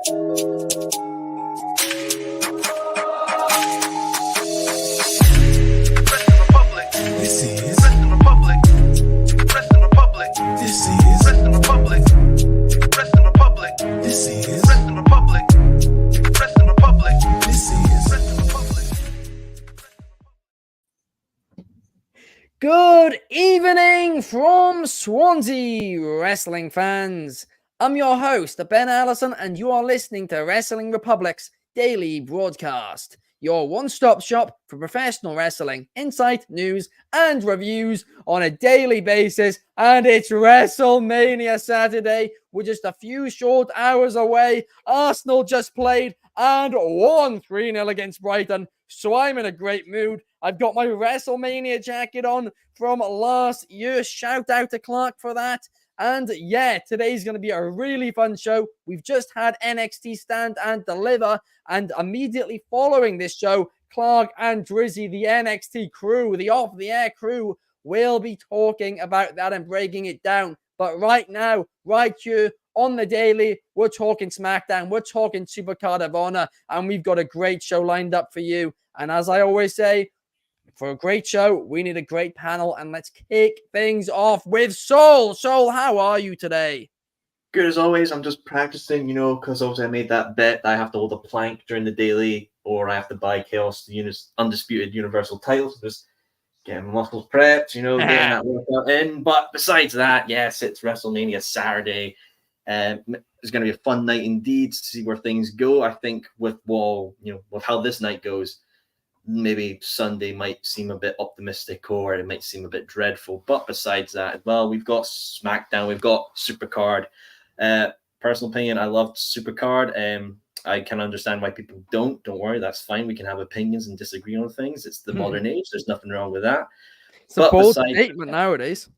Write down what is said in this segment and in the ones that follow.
Good evening from Swansea, wrestling fans. I'm your host, Ben Allison, and you are listening to Wrestling Republic's daily broadcast, your one-stop shop for professional wrestling, insight, news, and reviews on a daily basis. And it's WrestleMania Saturday. We're just a few short hours away. Arsenal just played and won 3-0 against Brighton, so I'm in a great mood. I've got my WrestleMania jacket on from last year. Shout out to Clark for that. And yeah, today's going to be a really fun show. We've just had NXT Stand and Deliver. And immediately following this show, Clark and Drizzy, the NXT crew, the off-the-air crew, will be talking about that and breaking it down. But right now, right here on the daily, we're talking SmackDown. We're talking Supercard of Honor. And we've got a great show lined up for you. And as I always say, for a great show, we need a great panel, and let's kick things off with Soul. Soul, how are you today? Good as always. I'm just practicing, because obviously I made that bet that I have to hold a plank during the daily, or I have to buy Chaos, the undisputed Universal title. So just getting my muscles prepped, getting that workout in. But besides that, yes, it's WrestleMania Saturday. It's going to be a fun night indeed to see where things go. I think with how this night goes, maybe Sunday might seem a bit optimistic or it might seem a bit dreadful. But besides that, well, we've got SmackDown, we've got Supercard. Personal opinion, I loved Supercard. I can understand why people don't. Don't worry, that's fine. We can have opinions and disagree on things. It's the modern age. There's nothing wrong with that. It's a bold statement nowadays.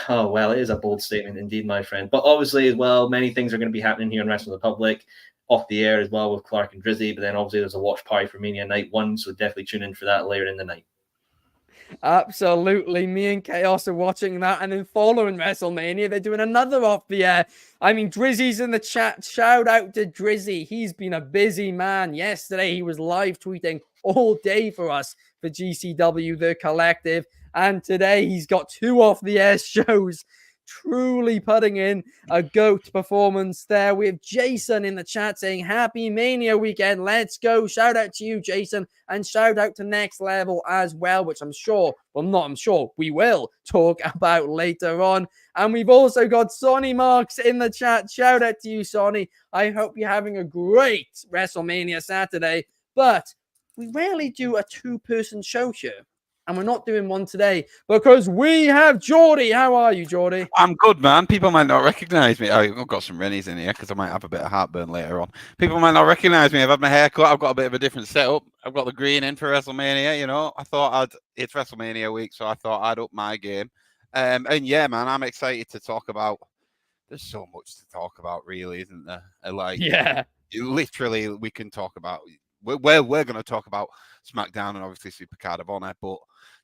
Oh, well, it is a bold statement indeed, my friend. But obviously, as well, many things are going to be happening here in Wrestling Republic. Off the air as well with Clark and Drizzy, but then obviously there's a watch party for Mania Night 1, so definitely tune in for that later in the night. Absolutely. Me and Chaos are watching that, and then following WrestleMania, they're doing another off the air. I mean, Drizzy's in the chat. Shout out to Drizzy. He's been a busy man. Yesterday, he was live tweeting all day for us for GCW, The Collective, and today he's got 2 off the air shows. Truly putting in a GOAT performance there. We have Jason in the chat saying, Happy Mania weekend. Let's go. Shout out to you, Jason. And shout out to Next Level as well, which we will talk about later on. And we've also got Sonny Marks in the chat. Shout out to you, Sonny. I hope you're having a great WrestleMania Saturday. But we rarely do a 2-person show here. And we're not doing one today because we have Jordy. How are you, Jordy? I'm good, man. People might not recognize me. I've got some Rennies in here because I might have a bit of heartburn later on. People might not recognize me. I've had my hair cut. I've got a bit of a different setup. I've got the green in for WrestleMania. I thought it's WrestleMania week, so I thought I'd up my game. And yeah, man, I'm excited to talk about. There's so much to talk about, really, isn't there? Literally, we can talk about. We're going to talk about SmackDown and obviously Supercard of Honor, but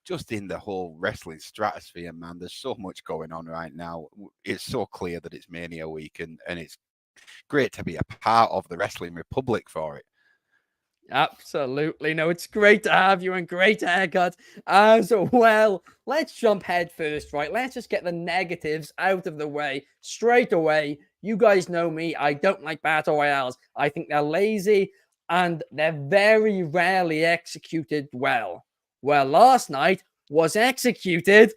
just in the whole wrestling stratosphere, man, there's so much going on right now. It's so clear that it's Mania week, and it's great to be a part of the Wrestling Republic for it. Absolutely. No, it's great to have you and great haircut as well. Let's jump head first, right? Let's just get the negatives out of the way straight away. You guys know me. I don't like battle royales. I think they're lazy and they're very rarely executed well. Well, last night was executed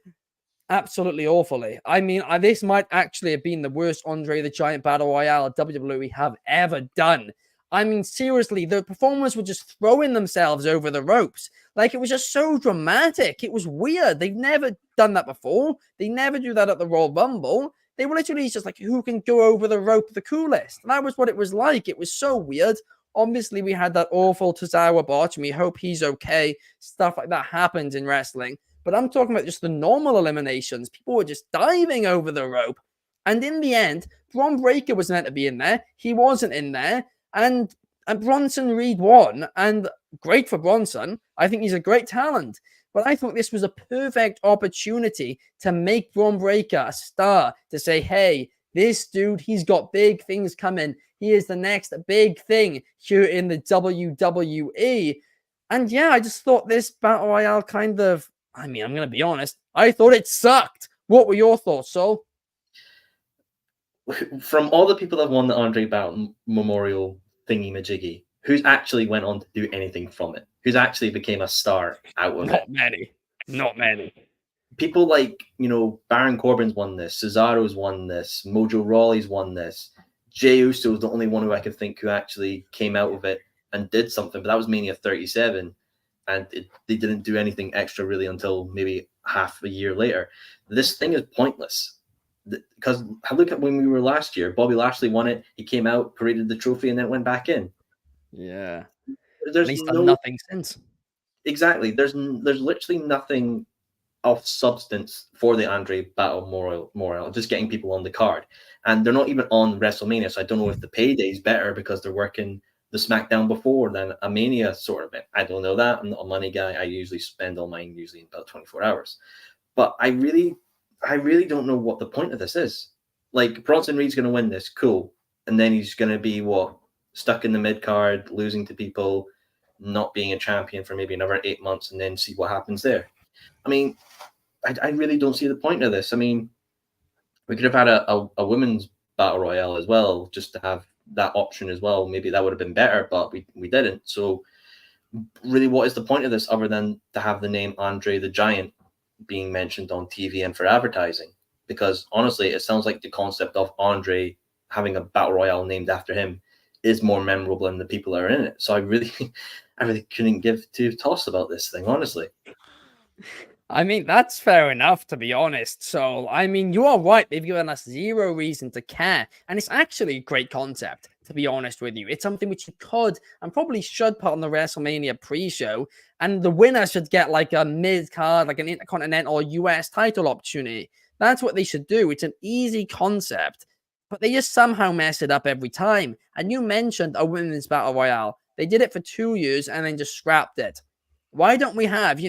absolutely awfully. I mean, this might actually have been the worst Andre the Giant Battle Royale WWE have ever done. I mean, seriously, the performers were just throwing themselves over the ropes. Like, it was just so dramatic. It was weird. They've never done that before. They never do that at the Royal Rumble. They were literally just like, who can go over the rope the coolest? That was what it was like. It was so weird. Obviously, we had that awful Tozawa botch, and we hope he's okay. Stuff like that happens in wrestling. But I'm talking about just the normal eliminations. People were just diving over the rope. And in the end, Bron Breakker was meant to be in there. He wasn't in there. And Bronson Reed won. And great for Bronson. I think he's a great talent. But I thought this was a perfect opportunity to make Bron Breakker a star. To say, hey, This dude, he's got big things coming. He is the next big thing here in the WWE. And yeah, I just thought this Battle Royale kind of, I mean, I'm going to be honest, I thought it sucked. What were your thoughts, Sol? From all the people that won the Andre Battle Memorial thingy-majiggy, who's actually went on to do anything from it? Who's actually became a star out of it? Not many. People like, Baron Corbin's won this, Cesaro's won this, Mojo Rawley's won this. Jey Uso's the only one who I could think who actually came out of it and did something, but that was Mania 37, and they didn't do anything extra really until maybe half a year later. This thing is pointless. Because look at when we were last year. Bobby Lashley won it. He came out, paraded the trophy, and then went back in. Yeah. There's he's done nothing since. Exactly. There's literally nothing of substance for the Andre Battle Memorial. Just getting people on the card. And they're not even on WrestleMania, so I don't know if the payday's better because they're working the SmackDown before than a Mania sort of event. I don't know that. I'm not a money guy. I usually spend all mine in about 24 hours. But I really don't know what the point of this is. Like, Bronson Reed's going to win this, cool. And then he's going to be, stuck in the mid-card, losing to people, not being a champion for maybe another 8 months, and then see what happens there. I mean, I really don't see the point of this. I mean, we could have had a women's battle royale as well, just to have that option as well. Maybe that would have been better, but we didn't. So, really, what is the point of this other than to have the name Andre the Giant being mentioned on TV and for advertising? Because honestly, it sounds like the concept of Andre having a battle royale named after him is more memorable than the people that are in it. So I really couldn't give two toss about this thing, honestly. I mean, that's fair enough, to be honest. So, I mean, you are right. They've given us zero reason to care. And it's actually a great concept, to be honest with you. It's something which you could and probably should put on the WrestleMania pre-show. And the winner should get like a mid-card, like an Intercontinental or US title opportunity. That's what they should do. It's an easy concept. But they just somehow mess it up every time. And you mentioned a women's battle royale. They did it for 2 years and then just scrapped it. Why don't we have,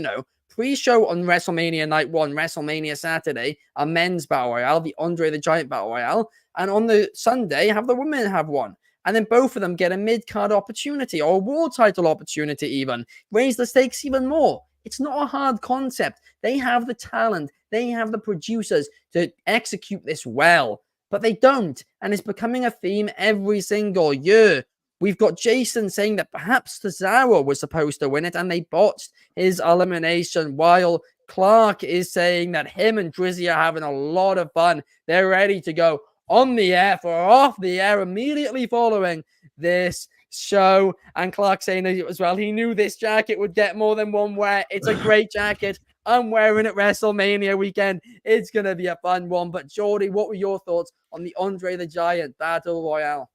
pre-show on WrestleMania Night 1, WrestleMania Saturday, a men's battle royale, the Andre the Giant battle royale, and on the Sunday, have the women have one. And then both of them get a mid-card opportunity or a world title opportunity even. Raise the stakes even more. It's not a hard concept. They have the talent. They have the producers to execute this well. But they don't. And it's becoming a theme every single year. We've got Jason saying that perhaps Cesaro was supposed to win it and they botched his elimination, while Clark is saying that him and Drizzy are having a lot of fun. They're ready to go on the air for off the air immediately following this show. And Clark saying as well, he knew this jacket would get more than one wear. It's a great jacket. I'm wearing it WrestleMania weekend. It's going to be a fun one. But Jordy, what were your thoughts on the Andre the Giant Battle Royale?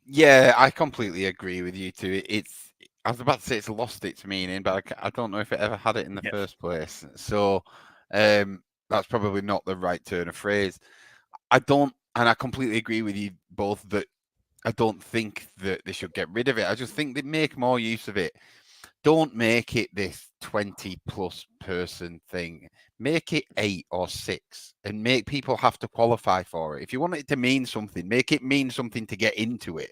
Yeah, I completely agree with you too. I was about to say it's lost its meaning, but I don't know if it ever had it in the first place. So that's probably not the right turn of phrase. I completely agree with you both that I don't think that they should get rid of it. I just think they make more use of it. Don't make it this 20-plus person thing. Make it 8 or 6 and make people have to qualify for it. If you want it to mean something, make it mean something to get into it.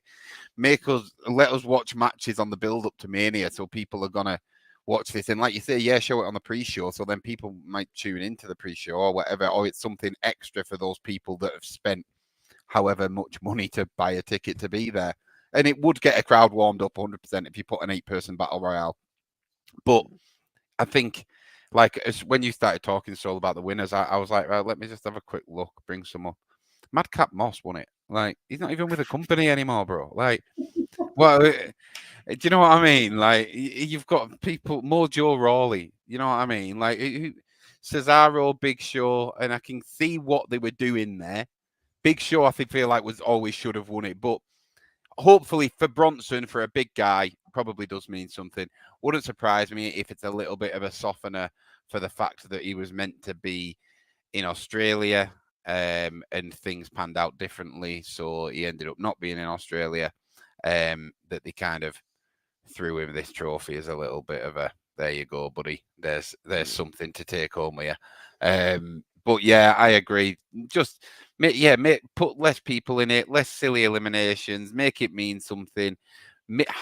Let us watch matches on the build-up to Mania so people are going to watch this. And like you say, show it on the pre-show so then people might tune into the pre-show or whatever, or it's something extra for those people that have spent however much money to buy a ticket to be there. And it would get a crowd warmed up 100% if you put an 8-person battle royale. But I think, when you started talking, Sol, about the winners, I was like, right, let me just have a quick look, bring some up. Madcap Moss won it. Like, he's not even with the company anymore, bro. Like, well, do you know what I mean? Like, you've got people, Mojo Rawley, you know what I mean? Like, Cesaro, Big Show, and I can see what they were doing there. Big Show, I feel like always should have won it, but hopefully for Bronson, for a big guy, probably does mean something. Wouldn't surprise me if it's a little bit of a softener for the fact that he was meant to be in Australia and things panned out differently. So he ended up not being in Australia. That they kind of threw him this trophy as a little bit of a, there you go, buddy. There's something to take home with you. But yeah, I agree. Just Put less people in it, less silly eliminations, make it mean something.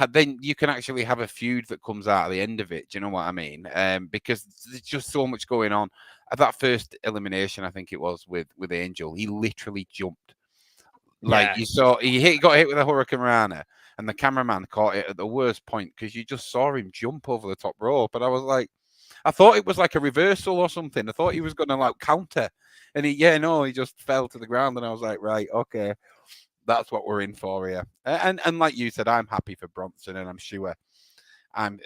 Then you can actually have a feud that comes out at the end of it. Do you know what I mean? Because there's just so much going on. At that first elimination, I think it was with Angel, he literally jumped. Like you saw, got hit with a Hurricane Rana, and the cameraman caught it at the worst point because you just saw him jump over the top rope. And I was like, I thought it was like a reversal or something. I thought he was going to like counter, and he just fell to the ground. And I was like, right, okay, that's what we're in for here. And like you said, I'm happy for Bronson, and I'm sure.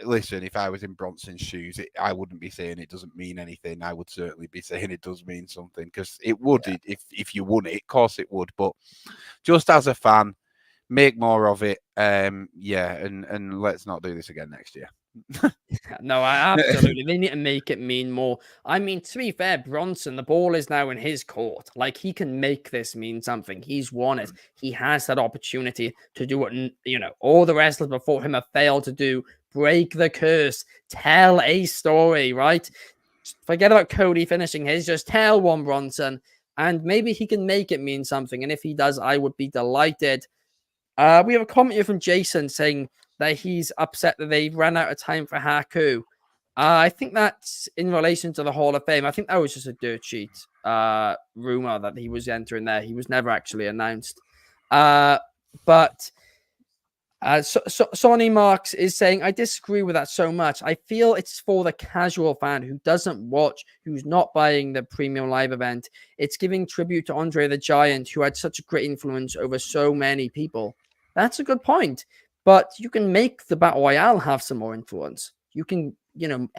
Listen, if I was in Bronson's shoes, I wouldn't be saying it doesn't mean anything. I would certainly be saying it does mean something, because it would if you won it. Of course it would. But just as a fan, make more of it. And let's not do this again next year. No, absolutely. They need to make it mean more. I mean, to be fair, Bronson, the ball is now in his court. Like, he can make this mean something. He's won it. He has that opportunity to do what, all the wrestlers before him have failed to do. Break the curse. Tell a story, right? Forget about Cody finishing his. Just tell one, Bronson. And maybe he can make it mean something. And if he does, I would be delighted. We have a comment here from Jason saying that he's upset that they ran out of time for Haku. I think that's in relation to the Hall of Fame. I think that was just a dirt sheet rumor that he was entering there. He was never actually announced. But Sonny Marks is saying, I disagree with that so much. I feel it's for the casual fan who doesn't watch, who's not buying the premium live event. It's giving tribute to Andre the Giant, who had such a great influence over so many people. That's a good point. But you can make the Battle Royale have some more influence. You can,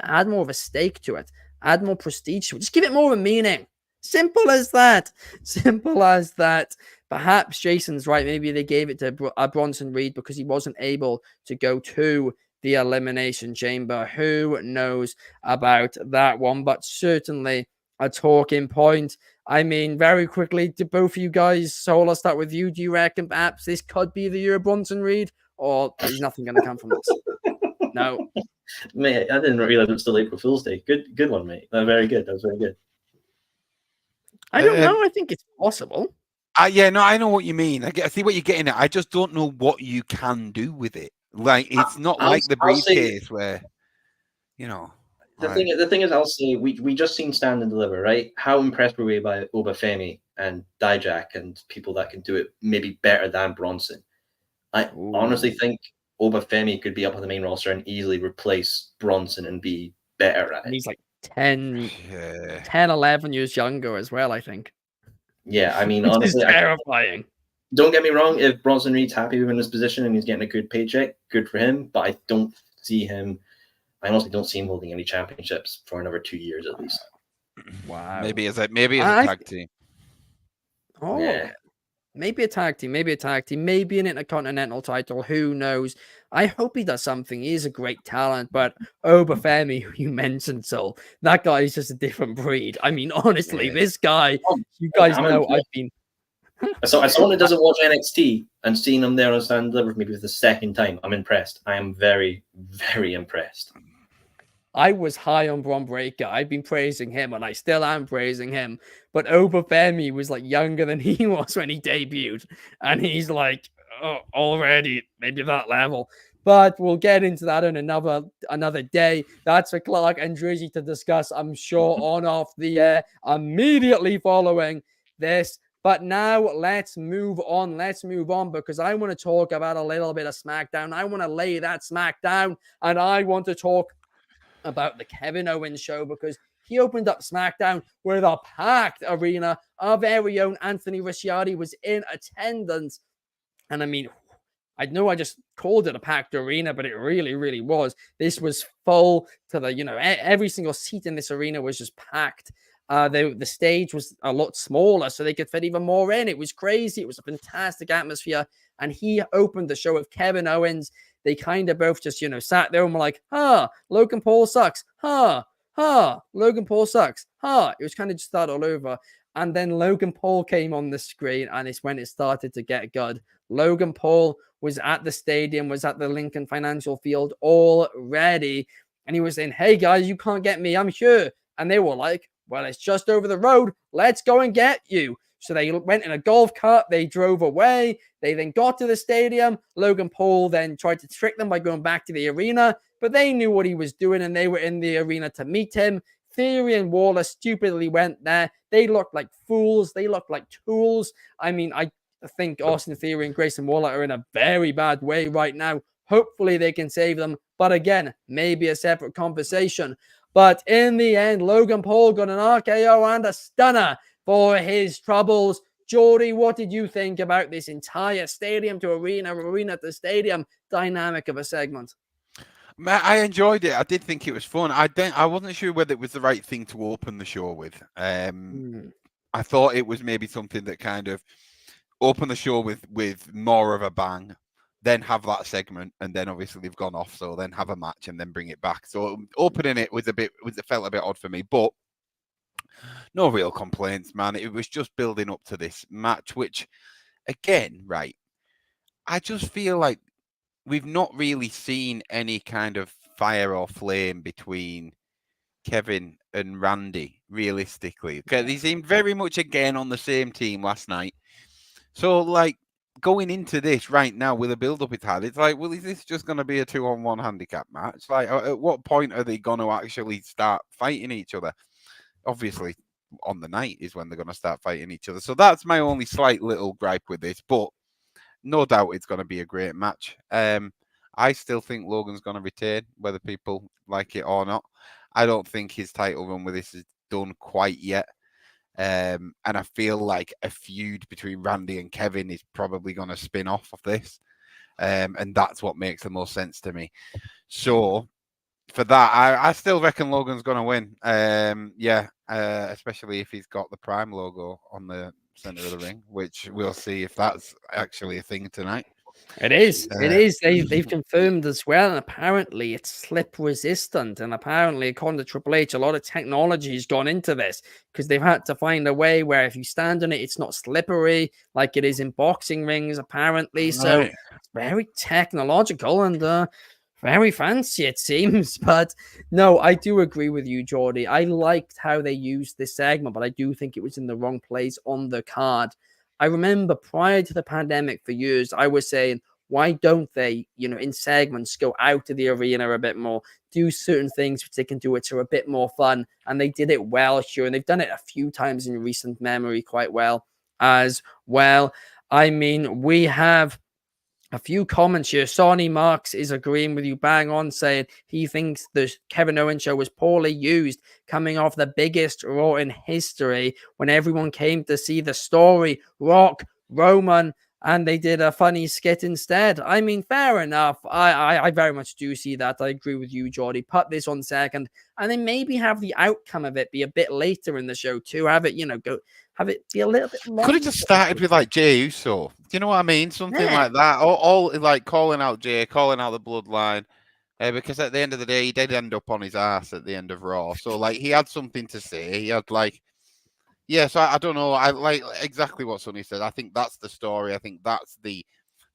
add more of a stake to it, add more prestige to it. Just give it more of a meaning. Simple as that. Simple as that. Perhaps Jason's right. Maybe they gave it to Bronson Reed because he wasn't able to go to the Elimination Chamber. Who knows about that one? But certainly a talking point. I mean, very quickly, to both of you guys, so I'll start with you. Do you reckon perhaps this could be the year of Bronson Reed? Or is nothing going to come from this? No. Mate, I didn't realize it was still April Fool's Day. Good one, mate. Very good. That was very good. I don't know. I think it's possible. I know what you mean. I see what you're getting at. I just don't know what you can do with it. Like, it's not like the briefcase where, The thing is, I'll say we just seen Stand and Deliver, right? How impressed were we by Obafemi and Dijak and people that can do it maybe better than Bronson? I honestly think Obafemi could be up on the main roster and easily replace Bronson and be better at it. He's like 10, 11 years younger as well, I think. Yeah, I mean, honestly, it's terrifying. Don't get me wrong. If Bronson Reed's happy with his position and he's getting a good paycheck, good for him. But I don't see him. I honestly don't see him holding any championships for another 2 years at least. Wow. Maybe as a tag team. Oh, yeah. Maybe a tag team, maybe an Intercontinental title. Who knows? I hope he does something. He is a great talent, but Obafemi, who you mentioned, Sol, that guy is just a different breed. I mean, honestly, this guy, you guys know I've been. So as someone who doesn't watch NXT and seeing him there on Stand and Deliver maybe for the second time, I'm impressed. I am very, very impressed. I was high on Bron Breakker. I've been praising him, and I still am praising him. But Obafemi was like younger than he was when he debuted, and he's like already maybe that level. But we'll get into that on another day. That's for Clark and Drizzy to discuss, I'm sure, on off the air immediately following this. But now let's move on. Because I want to talk about a little bit of SmackDown. I want to lay that SmackDown, and I want to talk about the Kevin Owens show, because he opened up SmackDown with a packed arena. Our very own Anthony Ricciardi was in attendance. And I mean, I know I just called it a packed arena, but it really, really was. This was full to the, every single seat in this arena was just packed. The stage was a lot smaller, so they could fit even more in. It was crazy. It was a fantastic atmosphere. And he opened the show with Kevin Owens. They kind of both just, sat there and were like, Logan Paul sucks. Logan Paul sucks. It was kind of just start all over. And then Logan Paul came on the screen, and it's when it started to get good. Logan Paul was at the stadium, was at the Lincoln Financial Field already. And he was saying, hey, guys, you can't get me. I'm here. And they were like, well, it's just over the road. Let's go and get you. So they went in a golf cart, they drove away, they then got to the stadium. Logan Paul then tried to trick them by going back to the arena, but they knew what he was doing and they were in the arena to meet him. Theory and Waller stupidly went there. They looked like fools. They looked like tools. I mean, I think Austin Theory and Grayson Waller are in a very bad way right now. Hopefully they can save them. But again, maybe a separate conversation. But in the end, Logan Paul got an RKO and a stunner for his troubles. Jordy, what did you think about this entire stadium to arena to stadium dynamic of a segment? I enjoyed it. I did think it was fun. I wasn't sure whether it was the right thing to open the show with. I thought it was maybe something that kind of open the show with more of a bang, then have that segment, and then obviously they've gone off, so then have a match and then bring it back. So opening it felt a bit odd for me, but no real complaints, man. It was just building up to this match, which again, right, I just feel like we've not really seen any kind of fire or flame between Kevin and Randy, realistically. Okay, they seemed very much again on the same team last night. So, like, going into this right now with a build-up it's had, it's like, well, is this just going to be a 2-on-1 handicap match? Like, at what point are they going to actually start fighting each other? Obviously, on the night is when they're going to start fighting each other. So that's my only slight little gripe with this, but no doubt it's going to be a great match. I still think Logan's going to retain, whether people like it or not. I don't think his title run with this is done quite yet. And I feel like a feud between Randy and Kevin is probably going to spin off of this. And that's what makes the most sense to me. So for that, I still reckon Logan's going to win. Especially if he's got the Prime logo on the center of the ring, which we'll see if that's actually a thing tonight. It is. They've confirmed as well, and apparently it's slip resistant. And apparently, according to Triple H, a lot of technology has gone into this because they've had to find a way where if you stand on it, it's not slippery like it is in boxing rings, apparently. Right. So it's very technological and very fancy, it seems. But no, I do agree with you, Jordy. I liked how they used this segment, but I do think it was in the wrong place on the card. I remember prior to the pandemic for years, I was saying, why don't they, in segments, go out to the arena a bit more, do certain things which they can do it to a bit more fun. And they did it well, sure. And they've done it a few times in recent memory quite well as well. I mean, we have a few comments here. Sonny Marks is agreeing with you bang on, saying he thinks the Kevin Owens show was poorly used, coming off the biggest Raw in history when everyone came to see the story, Rock, Roman, and they did a funny skit instead. I mean, fair enough. I very much do see that. I agree with you, Jordy. Put this on second, and then maybe have the outcome of it be a bit later in the show too. Have it, have it be a little bit longer. Could have just started with like Jey Uso. Do you know what I mean? Something like that. All like calling out Jey, calling out the bloodline. Because at the end of the day, he did end up on his ass at the end of Raw. So like he had something to say. He had like, so I don't know. I like exactly what Sonny said. I think that's the story. I think that's the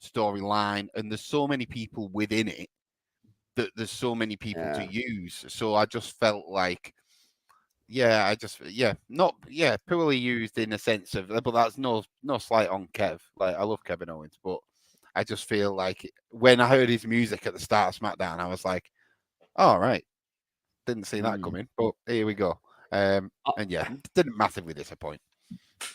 storyline. And there's so many people within it that there's so many people to use. So I just felt like, poorly used in a sense of, but that's no slight on Kev. Like I love Kevin Owens, but I just feel like when I heard his music at the start of SmackDown, I was like, all right, didn't see that coming, but here we go. Didn't massively disappoint.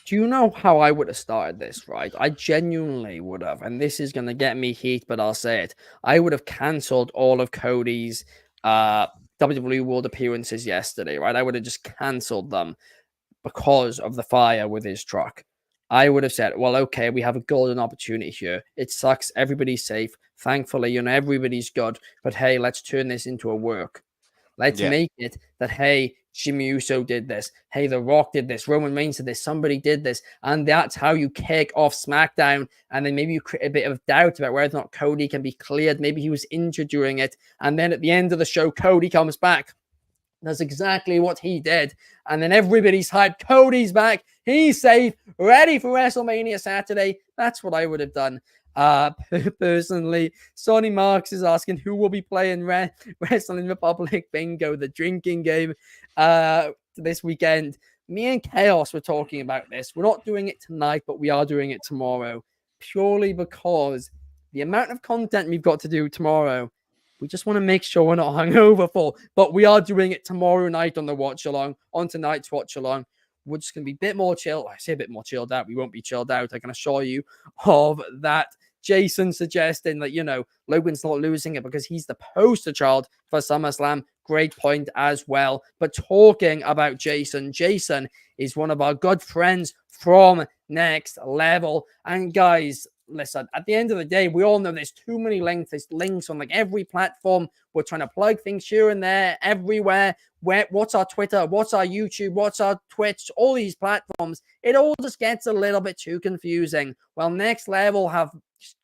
Do you know how I would have started this, right? I genuinely would have, and this is going to get me heat, but I'll say it. I would have cancelled all of Cody's WWE World appearances yesterday, right? I would have just cancelled them because of the fire with his truck. I would have said, well, okay, we have a golden opportunity here. It sucks. Everybody's safe. Thankfully, everybody's good. But hey, let's turn this into a work. Let's make it that, hey, Jimmy Uso did this. Hey, The Rock did this. Roman Reigns did this. Somebody did this. And that's how you kick off SmackDown. And then maybe you create a bit of doubt about whether or not Cody can be cleared. Maybe he was injured during it. And then at the end of the show, Cody comes back. That's exactly what he did. And then everybody's hyped. Cody's back. He's safe. Ready for WrestleMania Saturday. That's what I would have done. Personally, Sonny Marks is asking who will be playing Wrestling Republic Bingo, the drinking game, this weekend. Me and Chaos were talking about this. We're not doing it tonight, but we are doing it tomorrow, purely because the amount of content we've got to do tomorrow, we just want to make sure we're not hungover for. But we are doing it tomorrow night on the watch along, on tonight's watch along. We're just going to be a bit more chill. I say a bit more chilled out. We won't be chilled out. I can assure you of that. Jason suggesting that, Logan's not losing it because he's the poster child for SummerSlam. Great point as well. But talking about Jason is one of our good friends from Next Level. And guys, listen, at the end of the day, we all know there's too many links. There's links on every platform. We're trying to plug things here and there, everywhere. What's our Twitter? What's our YouTube? What's our Twitch? All these platforms. It all just gets a little bit too confusing. Well, Next Level have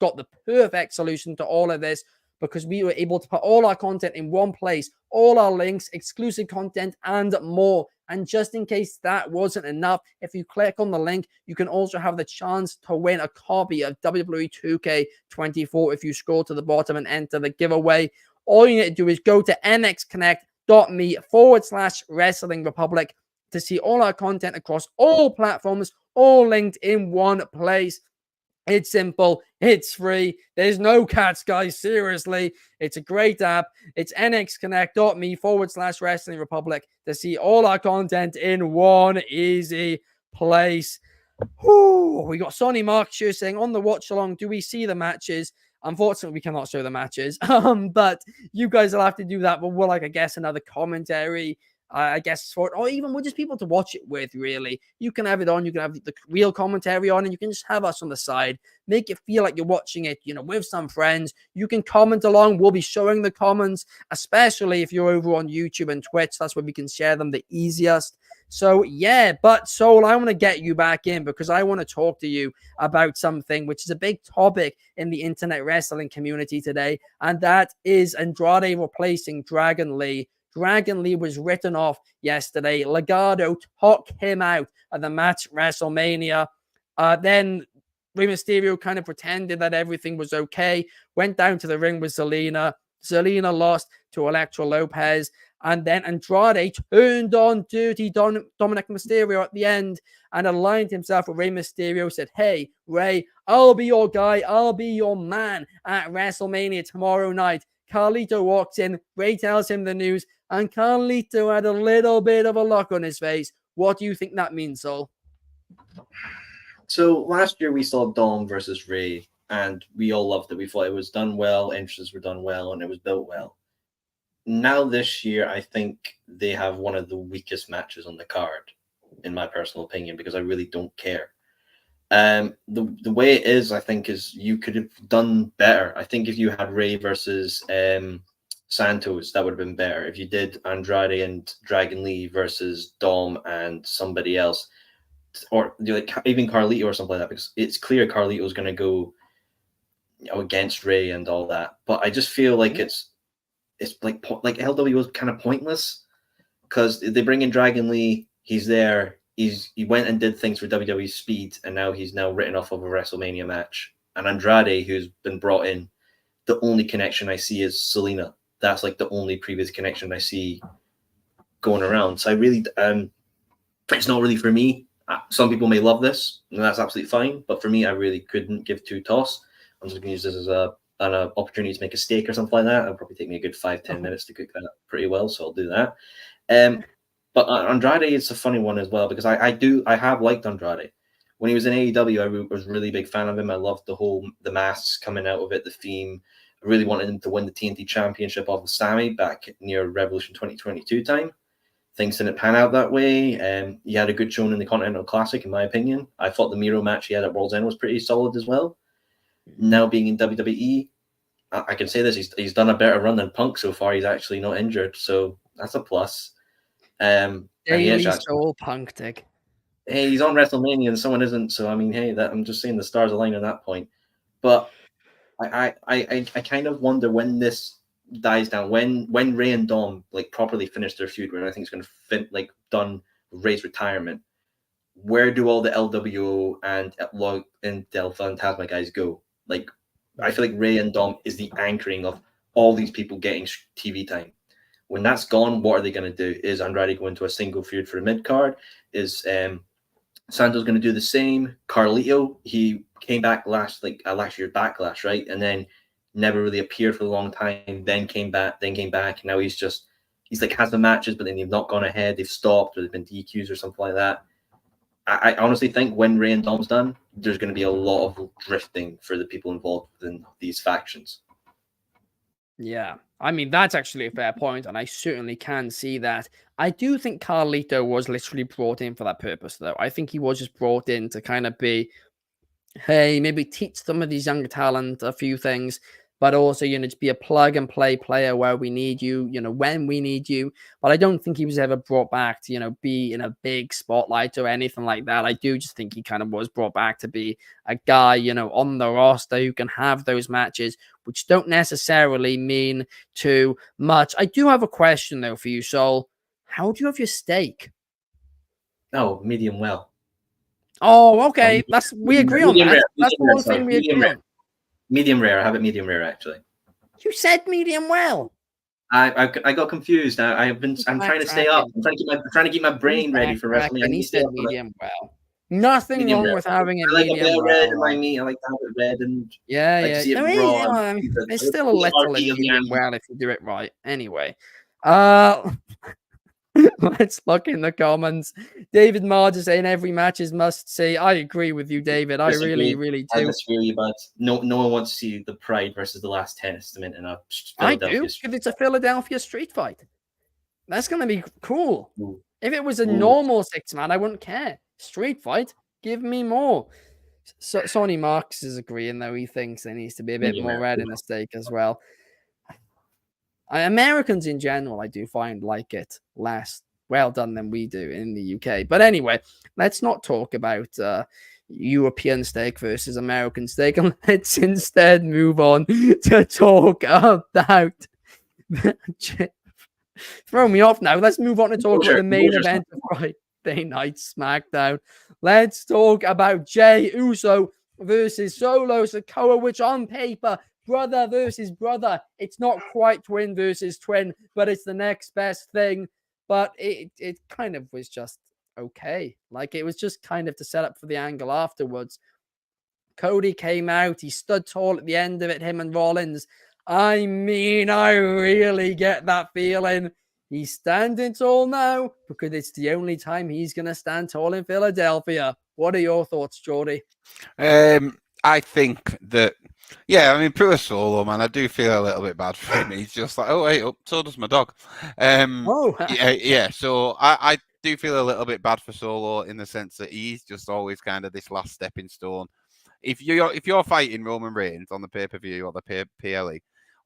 got the perfect solution to all of this, because we were able to put all our content in one place, all our links, exclusive content, and more. And just in case that wasn't enough, if you click on the link, you can also have the chance to win a copy of WWE 2K24 if you scroll to the bottom and enter the giveaway. All you need to do is go to nxconnect.me/Wrestling Republic to see all our content across all platforms, all linked in one place. It's simple. It's free. There's no cats, guys. Seriously. It's a great app. It's nxconnect.me/Wrestling Republic to see all our content in one easy place. Whew. We got Sonny Mark here saying, on the watch along, do we see the matches? Unfortunately, we cannot show the matches. But you guys will have to do that. But we'll, I guess, another commentary. I guess, or even we're just people to watch it with, really. You can have it on, you can have the real commentary on, and you can just have us on the side. Make it feel like you're watching it, with some friends. You can comment along. We'll be showing the comments, especially if you're over on YouTube and Twitch. That's where we can share them the easiest. So, yeah, but Soul, I want to get you back in because I want to talk to you about something which is a big topic in the internet wrestling community today, and that is Andrade replacing Dragon Lee. Dragon Lee was written off yesterday. Legado took him out of the match WrestleMania. Then Rey Mysterio kind of pretended that everything was okay. Went down to the ring with Zelina. Zelina lost to Elektra Lopez. And then Andrade turned on Dirty Dominic Mysterio at the end and aligned himself with Rey Mysterio. Said, hey, Rey, I'll be your guy. I'll be your man at WrestleMania tomorrow night. Carlito walks in. Rey tells him the news. And Carlito had a little bit of a look on his face. What do you think that means, Sol? So last year we saw Dom versus Rey, and we all loved it. We thought it was done well, entrances were done well, and it was built well. Now this year, I think they have one of the weakest matches on the card, in my personal opinion, because I really don't care. The way it is, I think, is you could have done better. I think if you had Rey versus Santos, that would have been better. If you did Andrade and Dragon Lee versus Dom and somebody else, or even Carlito or something like that, because it's clear Carlito is going to go against Rey and all that. But I just feel like it's like LW was kind of pointless because they bring in Dragon Lee, he's there, he went and did things for WWE Speed, and now he's written off of a WrestleMania match. And Andrade, who's been brought in, the only connection I see is Selena. That's like the only previous connection I see going around. So I really, it's not really for me. Some people may love this, and that's absolutely fine. But for me, I really couldn't give two toss. I'm just going to use this as an opportunity to make a steak or something like that. It'll probably take me a good 5-10 minutes to cook that pretty well, so I'll do that. But Andrade is a funny one as well because I have liked Andrade. When he was in AEW, I was a really big fan of him. I loved the masks coming out of it, the theme. I really wanted him to win the TNT Championship off of Sammy back near Revolution 2022 time. Things didn't pan out that way. He had a good showing in the Continental Classic, in my opinion. I thought the Miro match he had at World's End was pretty solid as well. Now being in WWE, I can say this: he's done a better run than Punk so far. He's actually not injured, so that's a plus. Daily Soul Punk dig. Hey, he's on WrestleMania and someone isn't, so I mean, hey, I'm just saying the stars align at that point. But I kind of wonder when this dies down, when Rey and Dom properly finish their feud, where I think it's going to done Rey's retirement. Where do all the LWO and Del Fantasma guys go? I feel like Rey and Dom is the anchoring of all these people getting TV time. When that's gone, what are they going to do? Is Andrade going to a single feud for a mid card? Is Santos going to do the same? Carlito, he came back last year's Backlash, right? And then never really appeared for a long time. Then came back. Now he's like has the matches, but then they've not gone ahead. They've stopped, or they've been DQs or something like that. I honestly think when Rey and Dom's done, there's going to be a lot of drifting for the people involved in these factions. Yeah, I mean, that's actually a fair point, and I certainly can see that. I do think Carlito was literally brought in for that purpose, though. I think he was just brought in to kind of be, hey, maybe teach some of these younger talent a few things, but also, to be a plug-and-play player where we need you, when we need you. But I don't think he was ever brought back to, be in a big spotlight or anything like that. I do just think he kind of was brought back to be a guy, on the roster who can have those matches, which don't necessarily mean too much. I do have a question, though, for you, Sol. How do you have your steak? Oh, medium well. Oh, okay. We agree on that. Rare, that's the one thing we agree on. Medium rare. I have it medium rare, actually. You said medium well. I got confused. I'm trying to stay up. I'm trying to keep my brain ready for WrestleMania. He said medium well. Nothing medium wrong rare. With having it medium well. Red in my meat. I like to have it red and yeah. There's still a little in medium well if you do it right. Anyway, let's look in the comments. David Marge is saying every match is must see. I agree with you, David. I really do. I disagree, but no one wants to see the Pride versus the Last Testament in a Philadelphia. I do, because it's a Philadelphia street fight. That's going to be cool. Ooh. If it was a normal 6-man, I wouldn't care. Street fight, give me more. So Sonny Marks is agreeing, though. He thinks there needs to be a bit more red in the steak as well. Americans in general, I do find like it less well done than we do in the UK. But anyway, let's not talk about European steak versus American steak, and let's instead move on to talk about throw me off now. Let's move on to talk about the main event of Friday Night SmackDown. Let's talk about Jey Uso versus Solo Sikoa, which on paper, brother versus brother. It's not quite twin versus twin, but it's the next best thing. But it kind of was just okay. Like, it was just kind of to set up for the angle afterwards. Cody came out. He stood tall at the end of it, him and Rollins. I mean, I really get that feeling. He's standing tall now because it's the only time he's going to stand tall in Philadelphia. What are your thoughts, Jordy? I think that, yeah, I mean, poor Solo, man. I do feel a little bit bad for him. He's just like, oh, hey, so does my dog. Yeah. So I do feel a little bit bad for Solo in the sense that he's just always kind of this last stepping stone. If you're fighting Roman Reigns on the pay-per-view or the PLE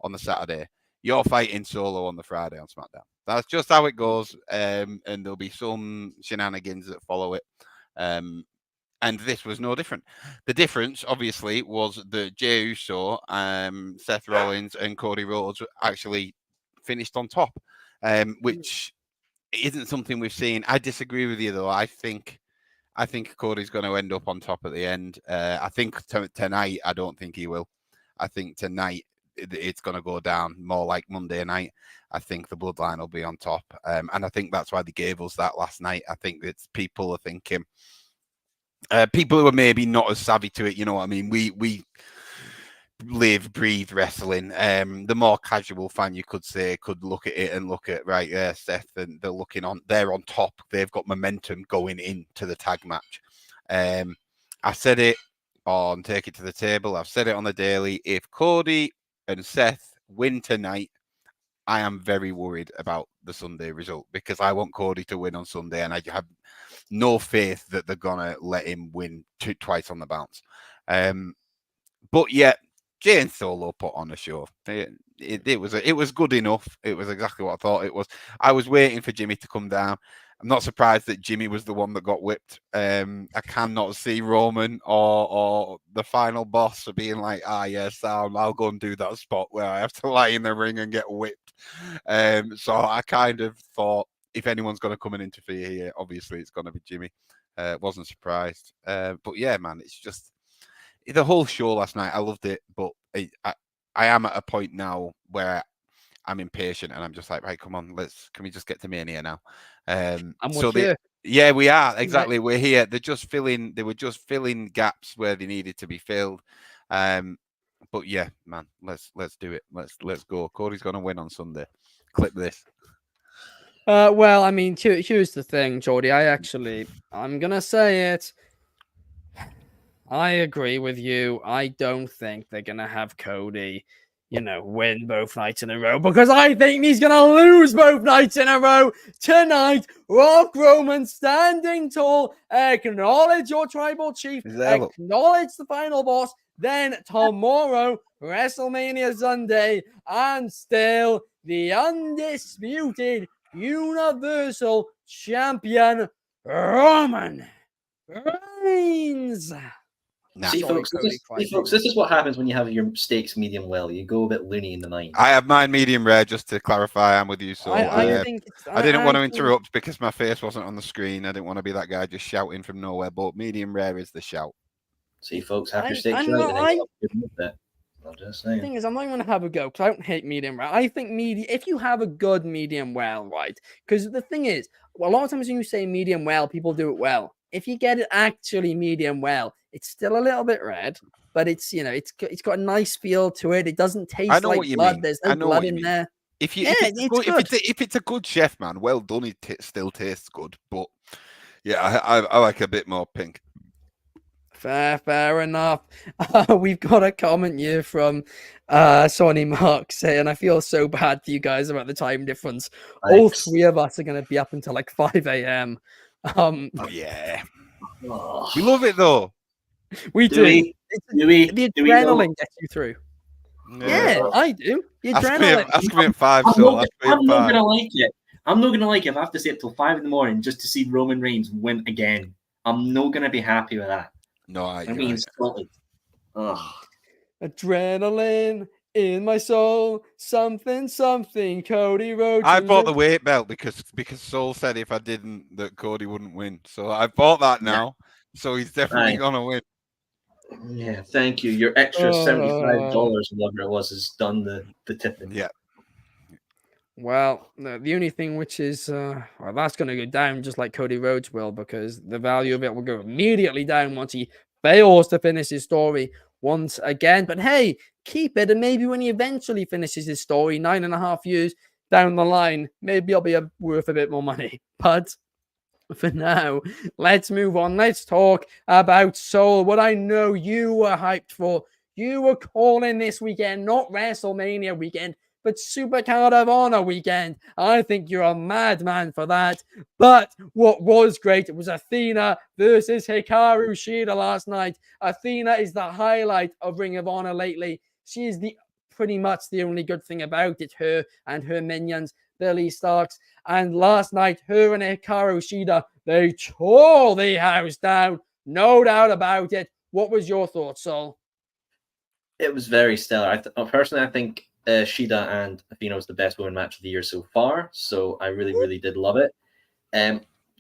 on the Saturday, you're fighting Solo on the Friday on SmackDown. That's just how it goes. And there'll be some shenanigans that follow it. And this was no different. The difference, obviously, was that Jey Uso, Seth Rollins, and Cody Rhodes actually finished on top, which isn't something we've seen. I disagree with you, though. I think Cody's going to end up on top at the end. I think tonight, I don't think he will. I think tonight it's going to go down more like Monday night. I think the Bloodline will be on top. And I think that's why they gave us that last night. I think it's people are thinking... people who are maybe not as savvy to it, you know what I mean? We live, breathe wrestling. The more casual fan, you could say, could look at it and look at, right, yeah, Seth, and they're on top. They've got momentum going into the tag match. I said it on Take It to the Table. I've said it on the Daily. If Cody and Seth win tonight, I am very worried about the Sunday result because I want Cody to win on Sunday, and I have no faith that they're gonna let him win twice on the bounce. But yet, Jey and Solo put on a show. It was good enough. It was exactly what I thought it was. I was waiting for Jimmy to come down. I'm not surprised that Jimmy was the one that got whipped. I cannot see Roman or the final boss being like, yes, I'll go and do that spot where I have to lie in the ring and get whipped. So I kind of thought, if anyone's going to come and interfere here, obviously it's going to be Jimmy. Wasn't surprised. But yeah, man, it's just the whole show last night. I loved it, but I am at a point now where I'm impatient and I'm just like, right, come on, can we just get to Mania now? I'm So with you. yeah, we are exactly. We're here. They were just filling gaps where they needed to be filled. But yeah, man, let's do it. Let's go. Cody's gonna win on Sunday. Clip this. Well, I mean, here's the thing, Jordy. I'm gonna say it. I agree with you. I don't think they're gonna have Cody, win both nights in a row, because I think he's gonna lose both nights in a row tonight. Rock Roman standing tall, acknowledge your tribal chief, acknowledge the final boss. Then tomorrow, WrestleMania Sunday, and still the undisputed Universal Champion Roman Reigns. Nah. See, folks, this is what happens when you have your steaks medium well. You go a bit loony in the mind. I have mine medium rare, just to clarify. I'm with you. So I didn't want to interrupt because my face wasn't on the screen. I didn't want to be that guy just shouting from nowhere. But medium rare is the shout. See, folks, have your steaks right. I'm just saying. The thing is, I'm not going to have a go because I don't hate medium well. I think if you have a good medium well, right? Because the thing is, a lot of times when you say medium well, people do it well. If you get it actually medium well, it's still a little bit red, but it's it's got a nice feel to it. It doesn't taste like blood. There's no blood in there. If it's a good chef, man, well done. It still tastes good, but yeah, I like a bit more pink. Fair enough. We've got a comment here from Sonny Mark saying, I feel so bad for you guys about the time difference. Thanks. All three of us are going to be up until like 5 a.m. Oh, yeah. We love it, though. We do. The adrenaline gets you through. Yeah, I do. The adrenaline. Ask me at 5. I'm not going to like it. I'm not going to like it if I have to stay up till 5 in the morning just to see Roman Reigns win again. I'm not going to be happy with that. No, I'm being insulted. Adrenaline in my soul, something, Cody Rhodes. I bought the weight belt because Soul said if I didn't, that Cody wouldn't win. So I bought that now. So he's definitely gonna win. Yeah, thank you. Your extra $75, whatever it was, has done the tipping. Yeah. Well, the only thing which is, that's going to go down just like Cody Rhodes will, because the value of it will go immediately down once he fails to finish his story once again. But hey, keep it, and maybe when he eventually finishes his story 9.5 years down the line, maybe it'll be worth a bit more money. But for now, let's move on. Let's talk about Soul, what I know you were hyped for. You were calling this weekend, not WrestleMania weekend, but Supercard of Honor weekend. I think you're a madman for that. But what was great was Athena versus Hikaru Shida last night. Athena is the highlight of Ring of Honor lately. She is pretty much the only good thing about it, her and her minions, Billy Starks. And last night, her and Hikaru Shida, they tore the house down. No doubt about it. What was your thoughts, Sol? It was very stellar. Personally, I think Shida and Athena was the best women match of the year so far. So I really, really did love it.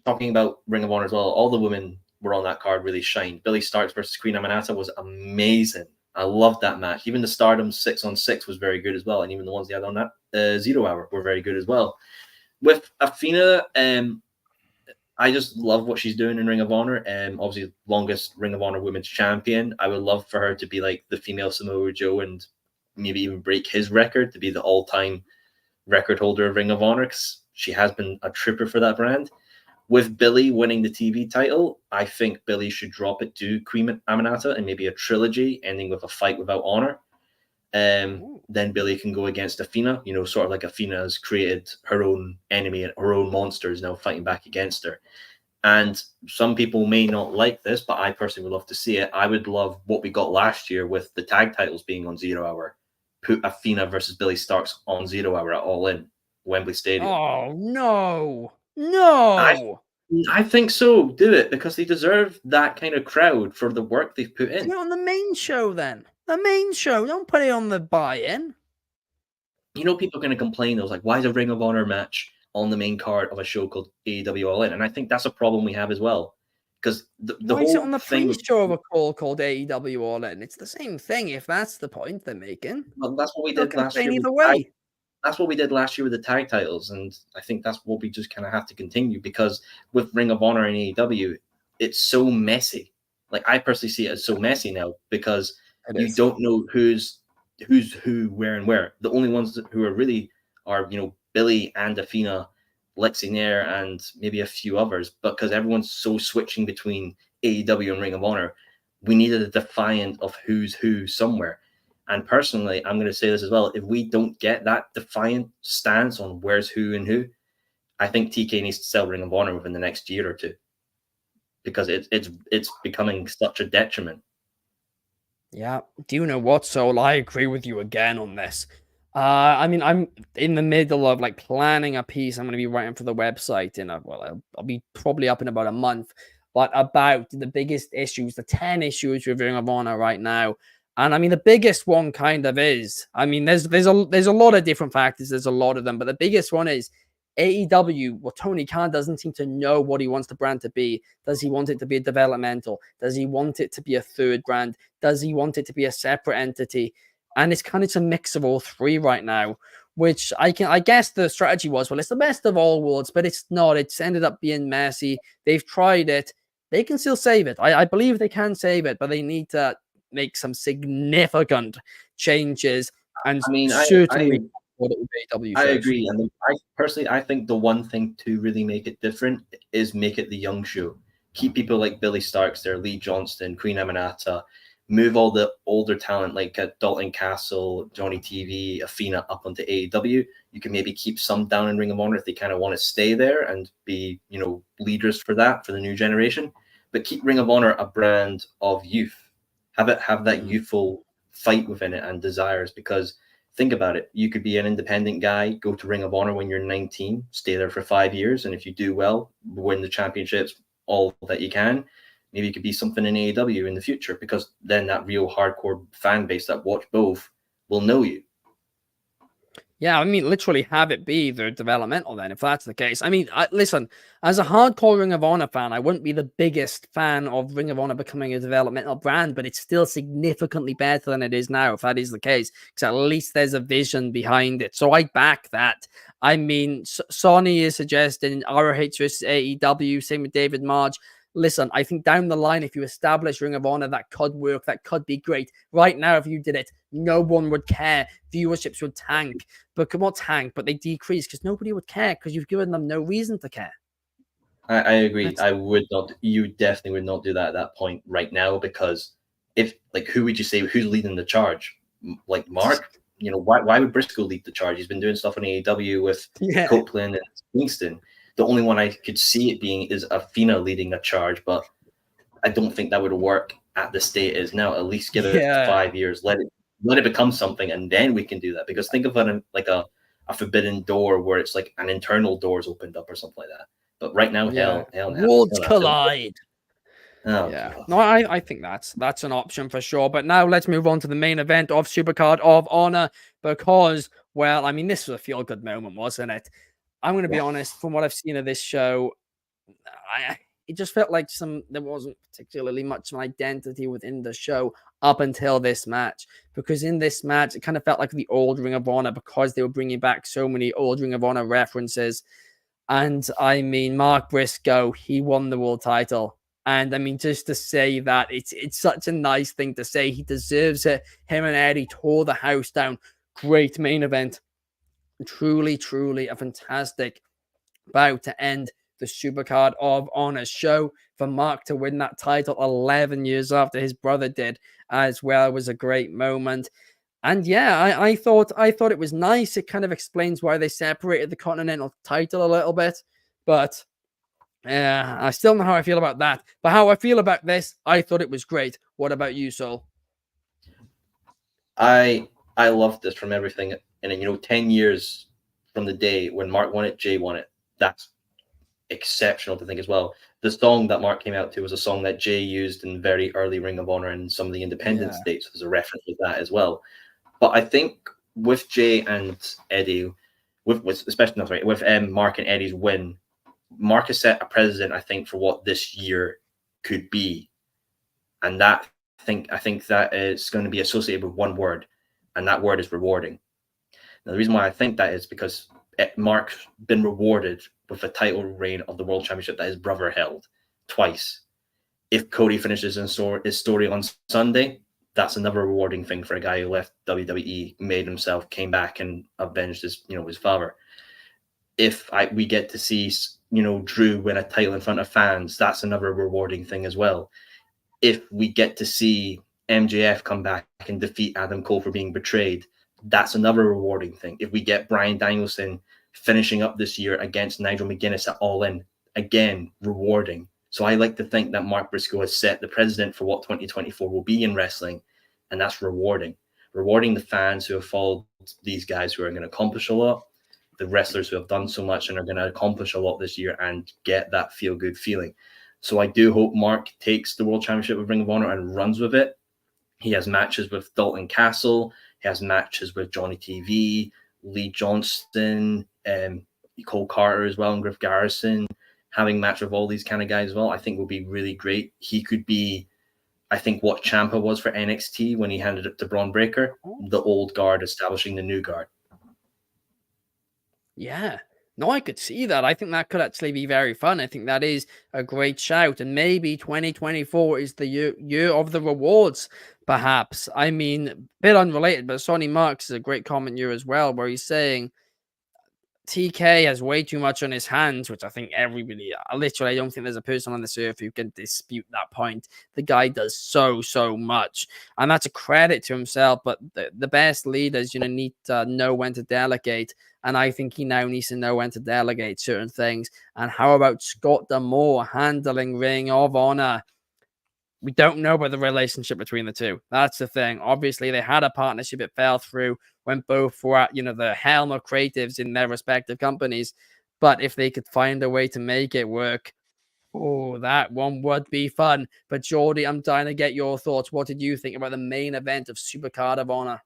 Talking about Ring of Honor as well, all the women were on that card really shined. Billy Starks versus Queen Aminata was amazing. I loved that match. Even the Stardom 6-on-6 was very good as well. And even the ones they had on that 0 Hour were very good as well. With Athena, I just love what she's doing in Ring of Honor. Obviously, longest Ring of Honor women's champion. I would love for her to be like the female Samoa Joe and maybe even break his record to be the all-time record holder of Ring of Honor, because she has been a trooper for that brand. With Billy winning the TV title, I think Billy should drop it to Queen Aminata and maybe a trilogy ending with a fight without honor. Then Billy can go against Athena, sort of like Athena has created her own enemy and her own monsters now fighting back against her. And some people may not like this, but I personally would love to see it. I would love what we got last year with the tag titles being on 0 Hour. Put Athena versus Billy Starks on 0 Hour at All In, Wembley Stadium. Oh, no. I think so. Do it, because they deserve that kind of crowd for the work they've put in. Do it on the main show then. The main show. Don't put it on the buy-in. People are going to complain. It was like, why is a Ring of Honor match on the main card of a show called AEW All In? And I think that's a problem we have as well. Because the why whole is it on the thing pre-show of a call called AEW All In? It's the same thing if that's the point they're making. Well, that's what we did last year. Either way. that's what we did last year with the tag titles, and I think that's what we just kind of have to continue, because with Ring of Honor and AEW, it's so messy. Like, I personally see it as so messy now, because you don't know who's who, where, and where. The only ones who are really are, Billy and Athena, Lexi Nair, and maybe a few others. But because everyone's so switching between AEW and Ring of Honor, we needed a defiant of who's who somewhere. And personally, I'm going to say this as well. If we don't get that defiant stance on where's who and who, I think TK needs to sell Ring of Honor within the next year or two, because it's becoming such a detriment. Yeah. Do you know what, Sol? I agree with you again on this. I mean, I'm in the middle of like planning a piece I'm going to be writing for the website I'll be probably up in about a month, but about the biggest issues, the 10 issues with Ring of Honor right now. And I mean, the biggest one kind of is, I mean, there's a lot of different factors. There's a lot of them, but the biggest one is AEW. Well, Tony Khan doesn't seem to know what he wants the brand to be. Does he want it to be a developmental? Does he want it to be a third brand? Does he want it to be a separate entity? And it's kind of a mix of all three right now, which I guess the strategy was, well, it's the best of all worlds, but it's not. It's ended up being messy. They've tried it. They can still save it. I believe they can save it, but they need to make some significant changes. And I mean, certainly I agree. And I think the one thing to really make it different is make it the young show. Keep people like Billy Starks there, Lee Johnston, Queen Aminata. Move all the older talent like Dalton Castle, Johnny TV, Athena up onto AEW. You can maybe keep some down in Ring of Honor if they kind of want to stay there and be, leaders for the new generation. But keep Ring of Honor a brand of youth. Have that youthful fight within it and desires, because think about it. You could be an independent guy, go to Ring of Honor when you're 19, stay there for 5 years, and if you do well, win the championships, all that you can, maybe you could be something in AEW in the future, because then that real hardcore fan base that watch both will know you. Yeah, I mean, literally have it be the developmental then, if that's the case. I mean, listen, as a hardcore Ring of Honor fan, I wouldn't be the biggest fan of Ring of Honor becoming a developmental brand, but it's still significantly better than it is now, if that is the case, because at least there's a vision behind it. So I back that. I mean, Sony is suggesting ROH versus AEW, same with David Marge. Listen, I think down the line, if you establish Ring of Honor, that could work. That could be great. Right now, if you did it, no one would care. Viewerships would tank. But not tank, but they decrease because nobody would care, because you've given them no reason to care. I agree. I would not. You definitely would not do that at that point right now, because who would you say, who's leading the charge? Like Mark? Why would Briscoe lead the charge? He's been doing stuff on AEW with Copeland and Kingston. The only one I could see it being is Athena leading a charge, but I don't think that would work at the state it is now. At least give it 5 years. Let it become something, and then we can do that. Because think of it like a forbidden door where it's like an internal door's opened up or something like that. But right now, hell, worlds collide. Oh, yeah. God. No, I think that's an option for sure. But now let's move on to the main event of Supercard of Honor, because, well, I mean, this was a feel-good moment, wasn't it? I'm going to be honest, from what I've seen of this show, it just felt like there wasn't particularly much of an identity within the show up until this match. Because in this match, it kind of felt like the old Ring of Honor, because they were bringing back so many old Ring of Honor references. And I mean, Mark Briscoe, he won the world title. And I mean, just to say that, it's such a nice thing to say. He deserves it. Him and Eddie tore the house down. Great main event. Truly, truly a fantastic bout to end the Supercard of Honor show. For Mark to win that title 11 years after his brother did as well was a great moment. And yeah, I thought it was nice. It kind of explains why they separated the Continental title a little bit. But I still know how I feel about that. But how I feel about this, I thought it was great. What about you, Sol? I loved this from everything. And 10 years from the day when Mark won it, Jay won it. That's exceptional to think as well. The song that Mark came out to was a song that Jay used in very early Ring of Honor and some of the independent states. There's a reference with that as well. But I think with Jay and Eddie, with Mark and Eddie's win, Mark has set a precedent, I think, for what this year could be. And that I think that is going to be associated with one word, and that word is rewarding. Now, the reason why I think that is because Mark's been rewarded with a title reign of the World Championship that his brother held twice. If Cody finishes his story on Sunday, that's another rewarding thing for a guy who left WWE, made himself, came back, and avenged his father. If we get to see Drew win a title in front of fans, that's another rewarding thing as well. If we get to see MJF come back and defeat Adam Cole for being betrayed, that's another rewarding thing. If we get Bryan Danielson finishing up this year against Nigel McGuinness at All In, again, rewarding. So I like to think that Mark Briscoe has set the precedent for what 2024 will be in wrestling, and that's rewarding. Rewarding the fans who have followed these guys who are going to accomplish a lot, the wrestlers who have done so much and are going to accomplish a lot this year and get that feel-good feeling. So I do hope Mark takes the World Championship with Ring of Honor and runs with it. He has matches with Dalton Castle. He has matches with Johnny TV, Lee Johnston, Cole Carter as well, and Griff Garrison. Having match with all these kind of guys as well, I think will be really great. He could be, I think, what Ciampa was for NXT when he handed it to Braun Breaker, the old guard establishing the new guard. Yeah. No, I could see that. I think that could actually be very fun. I think that is a great shout. And maybe 2024 is the year of the rewards, perhaps. I mean, a bit unrelated, but Sonny Marks is a great comment here as well, where he's saying TK has way too much on his hands, which I think everybody, literally, I don't think there's a person on this earth who can dispute that point. The guy does so much, and that's a credit to himself. But the best leaders, need to know when to delegate, and I think he now needs to know when to delegate certain things. And how about Scott D'Amore handling Ring of Honor? We don't know about the relationship between the two. That's the thing. Obviously, they had a partnership. It fell through when both were at, the helm of creatives in their respective companies. But if they could find a way to make it work, that one would be fun. But Jordy, I'm dying to get your thoughts. What did you think about the main event of Supercard of Honor?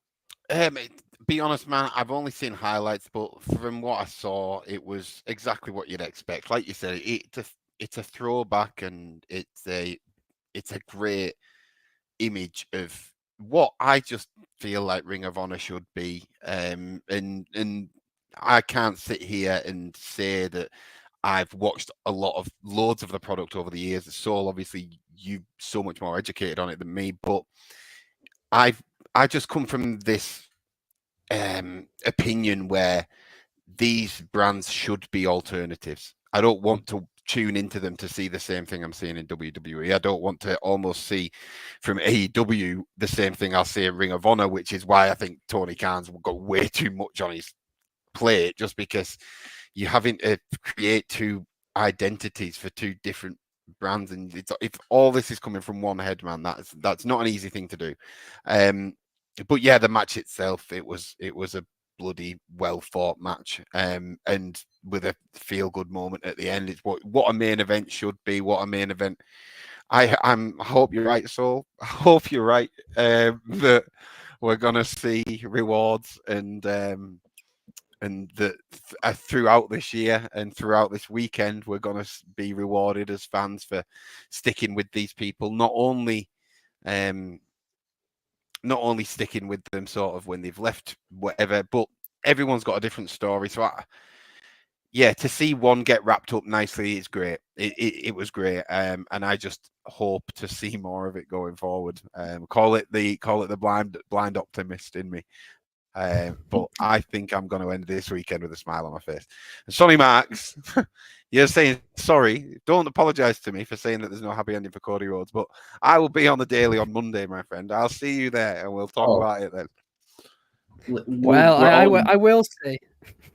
Be honest, man, I've only seen highlights, but from what I saw, it was exactly what you'd expect. Like you said, it's a throwback, and it's a great image of what I just feel like Ring of Honor should be. And I can't sit here and say that I've watched loads of the product over the years. So obviously you're so much more educated on it than me, but I just come from this opinion where these brands should be alternatives. I don't want to tune into them to see the same thing I'm seeing in WWE. I don't want to almost see from AEW the same thing I'll see in Ring of Honor, which is why I think Tony Khan's got way too much on his plate, just because you're having to create two identities for two different brands, and if all this is coming from one head, man, that's not an easy thing to do. But yeah, the match itself, it was a bloody well fought match, and with a feel good moment at the end. It's what a main event should be. What a main event. I hope you're right, Saul. I hope you're right that we're gonna see rewards and that throughout this year and throughout this weekend, we're gonna be rewarded as fans for sticking with these people. Not only sticking with them sort of when they've left whatever, but everyone's got a different story. So to see one get wrapped up nicely is great. It was great. And I just hope to see more of it going forward. Call it the blind optimist in me. But I think I'm going to end this weekend with a smile on my face. And Sonny Marks, you're saying sorry. Don't apologize to me for saying that there's no happy ending for Cody Rhodes, but I will be on the Daily on Monday, my friend. I'll see you there, and we'll talk about it then. Well, I will say,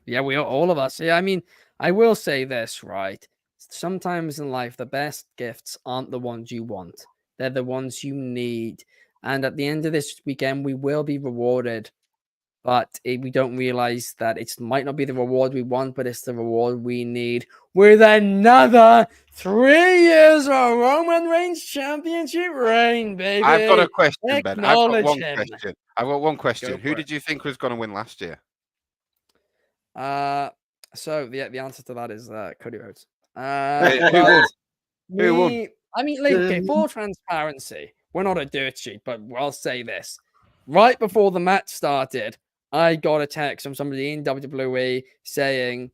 yeah, all of us. Yeah, I mean, I will say this, right? Sometimes in life, the best gifts aren't the ones you want. They're the ones you need. And at the end of this weekend, we will be rewarded. But we don't realize that it might not be the reward we want, but it's the reward we need. With another 3 years of Roman Reigns championship reign, baby. I've got a question, Ben. I've got one question. Go Who did you think was going to win last year? So the answer to that is Cody Rhodes. Who won? I mean, okay, full transparency, we're not a dirt sheet, but I'll say this. Right before the match started, I got a text from somebody in WWE saying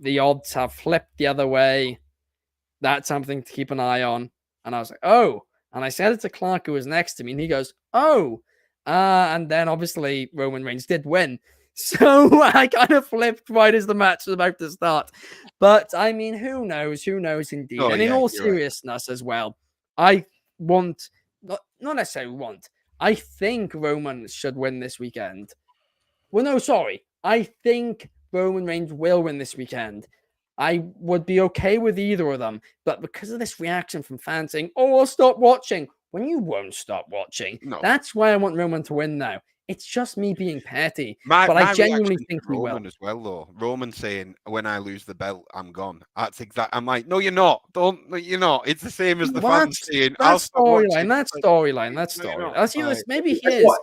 the odds have flipped the other way. That's something to keep an eye on. And I was like, oh. And I said it to Clark, who was next to me, and he goes, oh. And then obviously Roman Reigns did win. So I kind of flipped right as the match was about to start. But I mean, who knows? Who knows indeed? Oh, and in yeah, all you're right. seriousness as well, I want, not necessarily want, I think Roman should win this weekend. Well, no, sorry. I think Roman Reigns will win this weekend. I would be okay with either of them. But because of this reaction from fans saying, oh, I'll stop watching, when you won't stop watching, No. that's why I want Roman to win now. It's just me being petty. My I genuinely reaction think to he will. Roman as well, though. Roman saying, "When I lose the belt, I'm gone." That's exact. I'm like, no, you're not. Don't. You're not. It's the same as the fans saying, "I'll stop watching." That's storyline. That's storyline. That's Like, maybe he it's is.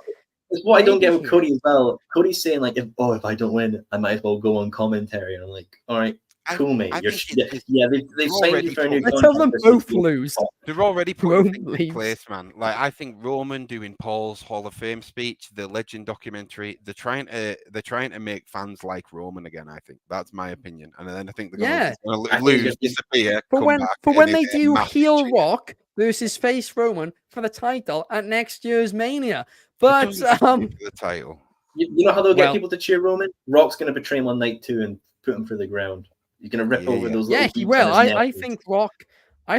It's what I don't Maybe get with he Cody as well. Cody's saying like, if I don't win, I might as well go on commentary. And I'm like, all right, cool, mate. I You're think they've signed you for a new Let's contract. have them This both is- lose. They're already Roman putting things in leaves. place, man. Like I think Roman doing Paul's Hall of Fame speech, the Legend documentary, they're trying to make fans like Roman again. I think that's my opinion, and then I think they're Yeah. going I to think lose, it's- disappear, For come when back, for and when then they get a do massive heel cheer. Rock versus face Roman for the title at next year's Mania. It But doesn't have to be for the title. You know how they'll Well- get people to cheer Roman? Rock's going to betray him on night 2 and put him through the ground. You're going to rip over those. yeah, little he boots on will. his neck I and-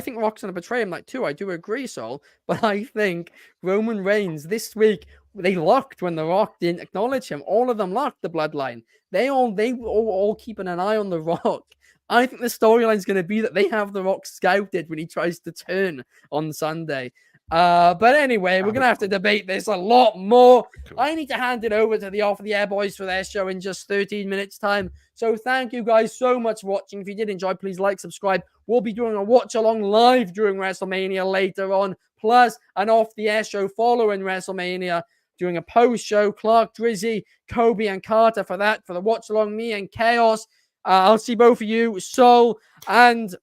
think Rock's gonna betray him like too. I do agree, Sol. But I think Roman Reigns this week, they locked when The Rock didn't acknowledge him. All of them locked the bloodline. They all keeping an eye on The Rock. I think the storyline is going to be that they have The Rock scouted when he tries to turn on Sunday. But anyway, we're going to have to debate this a lot more. Cool. I need to hand it over to the Off the Air boys for their show in just 13 minutes time. So thank you guys so much for watching. If you did enjoy, please like, subscribe. We'll be doing a watch along live during WrestleMania later on, plus an Off the Air show following WrestleMania, doing a post show. Clark, Drizzy, Kobe, and Carter for the watch along. Me and Chaos. I'll see both of you, Sol and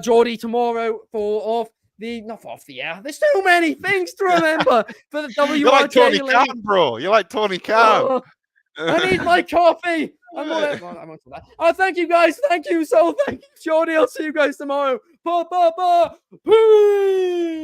Jordy, tomorrow for not off the air. There's so many things to remember for the WRJ. You're like Tony League. Khan, bro. You're like Tony Khan. I need my coffee. I'm on to that. Oh, thank you guys. Thank you, Sol. Thank you, Jordy. I'll see you guys tomorrow. Peace.